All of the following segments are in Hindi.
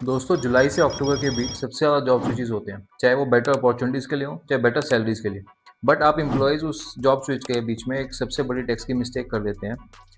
दोस्तों जुलाई से अक्टूबर के बीच सबसे ज़्यादा जॉब स्विचेस होते हैं, चाहे वो बेटर अपॉर्चुनिटीज़ के लिए हो चाहे बेटर सैलरीज के लिए। बट आप एम्प्लॉयज़ उस जॉब स्विच के बीच में एक सबसे बड़ी टैक्स की मिस्टेक कर देते हैं,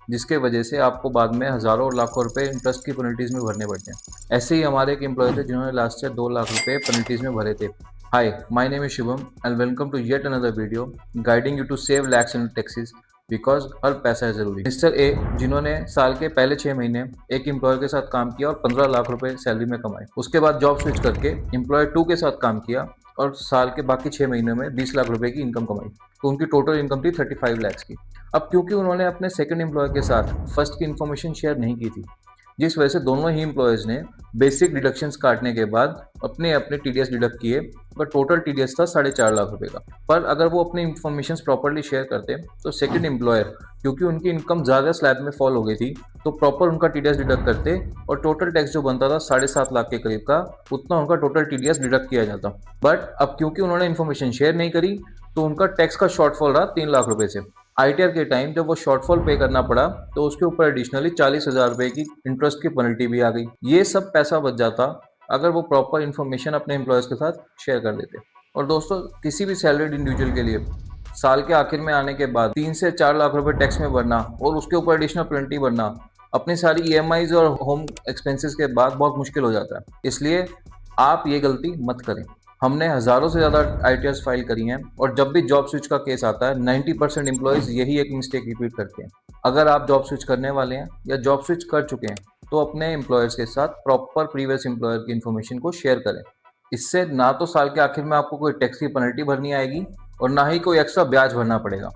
जिसके वजह से आपको बाद में हज़ारों और लाखों रुपए इंटरेस्ट की पेनल्टीज़ में भरने पड़ते हैं। ऐसे ही हमारे एक एम्प्लॉय थे जिन्होंने लास्ट ईयर 2 लाख रुपए पेनल्टीज़ में भरे थे। Hi, my name is Shubham and welcome to yet another video guiding you to save lakhs in taxes because हर पैसा है ज़रूरी। मिस्टर ए, जिन्होंने साल के पहले 6 महीने एक एम्प्लॉयर के साथ काम किया और 15 लाख रुपए सैलरी में कमाए। उसके बाद जॉब स्विच करके एम्प्लॉयर 2 के साथ काम किया और साल के बाकी 6 महीनों में 20 लाख रुपए की इनकम कमाई। तो उनकी टोटल इनकम थी 35 लैक्स की। अब क्योंकि उन्होंने अपने सेकंड एम्प्लॉयर के साथ फर्स्ट की इन्फॉर्मेशन शेयर नहीं की थी, जिस वजह से दोनों ही एम्प्लॉयज़ ने बेसिक डिडक्शंस काटने के बाद अपने अपने टीडीएस डिडक्ट किए और टोटल टीडीएस था 4.5 लाख रुपए का। पर अगर वो अपनी इन्फॉर्मेशन प्रॉपरली शेयर करते तो सेकंड एम्प्लॉयर, क्योंकि उनकी इनकम ज़्यादा स्लैब में फॉल हो गई थी, तो प्रॉपर उनका टीडीएस डिडक्ट करते और टोटल टैक्स जो बनता था 7.5 लाख के करीब का, उतना उनका टोटल टीडीएस डिडक्ट किया जाता। बट अब क्योंकि उन्होंने इन्फॉर्मेशन शेयर नहीं करी, तो उनका टैक्स का शॉर्टफॉल रहा 3 लाख रुपए से। आईटीआर के टाइम जब वो शॉर्टफॉल पे करना पड़ा, तो उसके ऊपर एडिशनली 40,000 रुपए की इंटरेस्ट की पेनल्टी भी आ गई। ये सब पैसा बच जाता अगर वो प्रॉपर इन्फॉर्मेशन अपने एम्प्लॉयज़ के साथ शेयर कर देते। और दोस्तों, किसी भी सैलरीड इंडिविजुअल के लिए साल के आखिर में आने के बाद 3 से 4 लाख रुपए टैक्स में भरना और उसके ऊपर एडिशनल पेनल्टी भरना अपनी सारी ईएमआईज और होम एक्सपेंसेस के बाद बहुत मुश्किल हो जाता है। इसलिए आप ये गलती मत करें। हमने हज़ारों से ज़्यादा आईटीआर्स फाइल करी हैं और जब भी जॉब स्विच का केस आता है 90% एम्प्लॉयज़ यही एक मिस्टेक रिपीट करते हैं। अगर आप जॉब स्विच करने वाले हैं या जॉब स्विच कर चुके हैं, तो अपने एम्प्लॉयर्स के साथ प्रॉपर प्रीवियस एम्प्लॉयर की इन्फॉर्मेशन को शेयर करें। इससे ना तो साल के आखिर में आपको कोई टैक्स की पेनल्टी भरनी आएगी और ना ही कोई एक्स्ट्रा ब्याज भरना पड़ेगा।